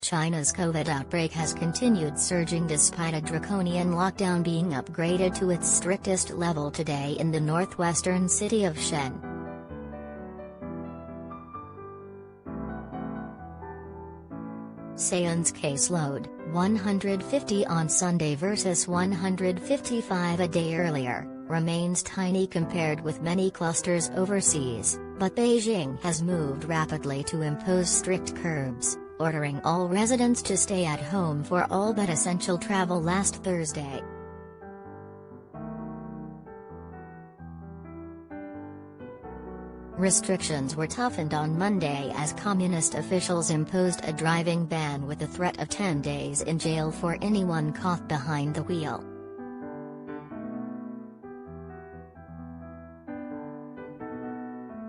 China's COVID outbreak has continued surging despite a draconian lockdown being upgraded to its strictest level today in the northwestern city of Xian. Xian's caseload, 150 on Sunday versus 155 a day earlier, remains tiny compared with many clusters overseas, but Beijing has moved rapidly to impose strict curbs, ordering all residents to stay at home for all but essential travel last Thursday. Restrictions were toughened on Monday as communist officials imposed a driving ban with the threat of 10 days in jail for anyone caught behind the wheel.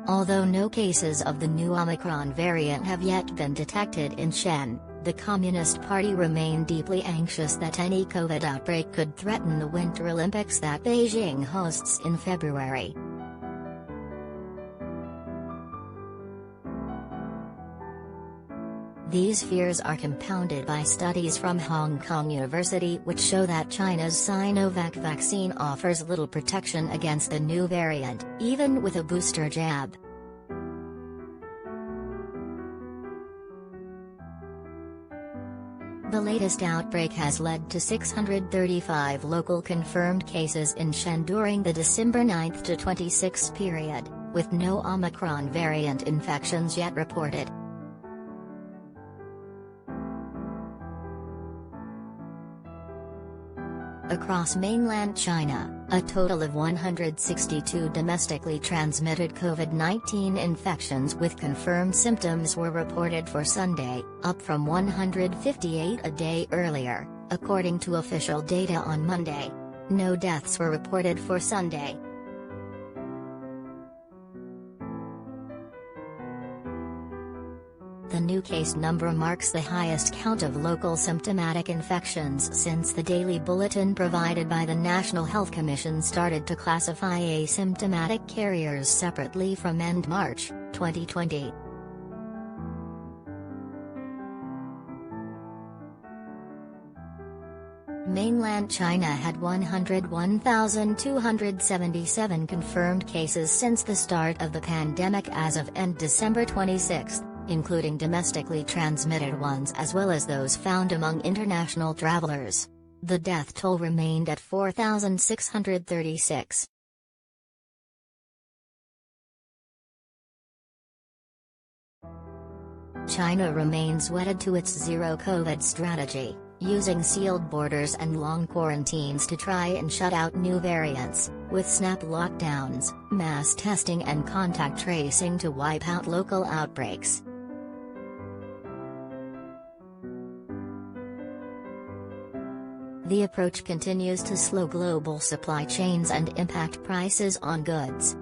Although no cases of the new Omicron variant have yet been detected in Xian, the Communist Party remained deeply anxious that any COVID outbreak could threaten the Winter Olympics that Beijing hosts in February. These fears are compounded by studies from Hong Kong University which show that China's Sinovac vaccine offers little protection against the new variant, even with a booster jab. The latest outbreak has led to 635 local confirmed cases in Xian during the December 9 to 26 period, with no Omicron variant infections yet reported. Across mainland China, a total of 162 domestically transmitted COVID-19 infections with confirmed symptoms were reported for Sunday, up from 158 a day earlier, according to official data on Monday. No deaths were reported for Sunday. The new case number marks the highest count of local symptomatic infections since the daily bulletin provided by the National Health Commission started to classify asymptomatic carriers separately from end March 2020. Mainland China had 101,277 confirmed cases since the start of the pandemic as of end December 26. Including domestically transmitted ones as well as those found among international travelers. The death toll remained at 4,636. China remains wedded to its zero-COVID strategy, using sealed borders and long quarantines to try and shut out new variants, with snap lockdowns, mass testing and contact tracing to wipe out local outbreaks. The approach continues to slow global supply chains and impact prices on goods.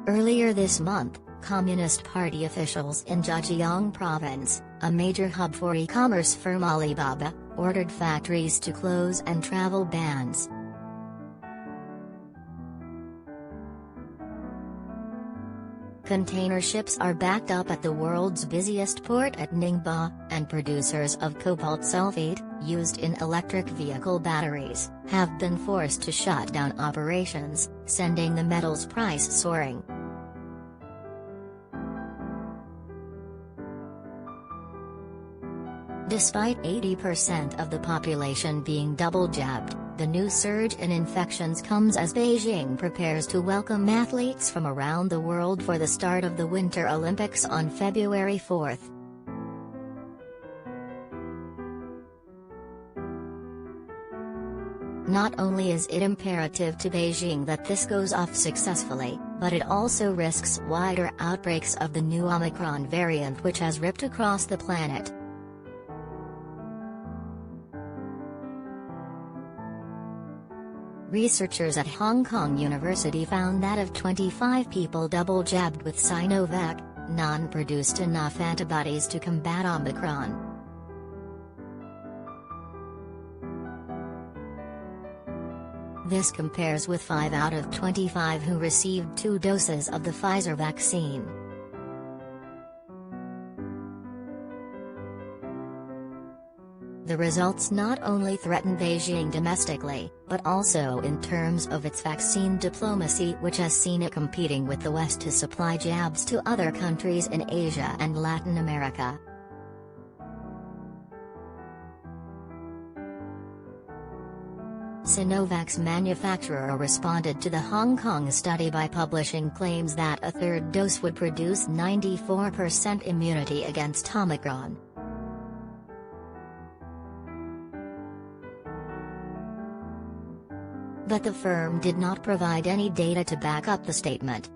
Earlier this month, Communist Party officials in Zhejiang Province, a major hub for e-commerce firm Alibaba, ordered factories to close and travel bans. Container ships are backed up at the world's busiest port at Ningbo, and producers of cobalt sulfate, used in electric vehicle batteries, have been forced to shut down operations, sending the metal's price soaring. Despite 80% of the population being double-jabbed, the new surge in infections comes as Beijing prepares to welcome athletes from around the world for the start of the Winter Olympics on February 4. Not only is it imperative to Beijing that this goes off successfully, but it also risks wider outbreaks of the new Omicron variant which has ripped across the planet. Researchers at Hong Kong University found that of 25 people double-jabbed with Sinovac, none produced enough antibodies to combat Omicron. This compares with 5 out of 25 who received 2 doses of the Pfizer vaccine. The results not only threaten Beijing domestically, but also in terms of its vaccine diplomacy, which has seen it competing with the West to supply jabs to other countries in Asia and Latin America. Sinovac's manufacturer responded to the Hong Kong study by publishing claims that a 3rd dose would produce 94% immunity against Omicron. But the firm did not provide any data to back up the statement.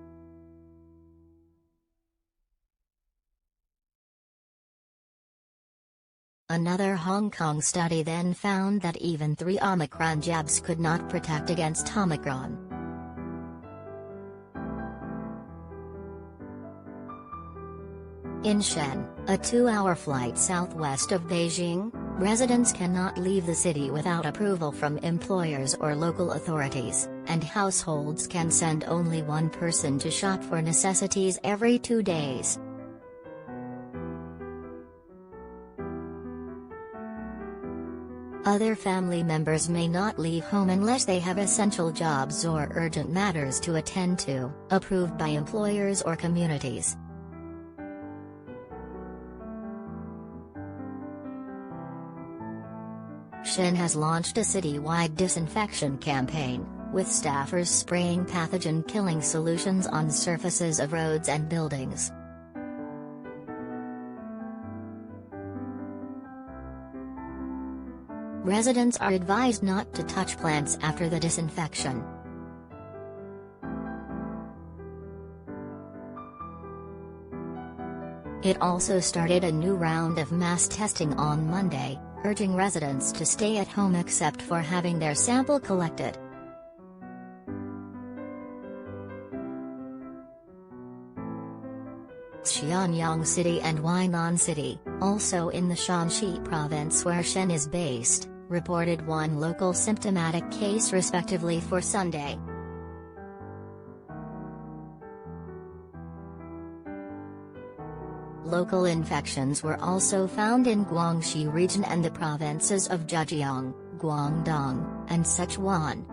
Another Hong Kong study then found that even 3 Omicron jabs could not protect against Omicron. In Xian, a 2-hour flight southwest of Beijing, residents cannot leave the city without approval from employers or local authorities, and households can send only one person to shop for necessities every 2 days. Other family members may not leave home unless they have essential jobs or urgent matters to attend to, approved by employers or communities. Xian has launched a citywide disinfection campaign, with staffers spraying pathogen-killing solutions on surfaces of roads and buildings. Residents are advised not to touch plants after the disinfection. It also started a new round of mass testing on Monday, urging residents to stay at home except for having their sample collected. Xianyang City and Weinan City, also in the Shanxi province where Xian is based, reported 1 local symptomatic case respectively for Sunday. Local infections were also found in Guangxi region and the provinces of Zhejiang, Guangdong, and Sichuan.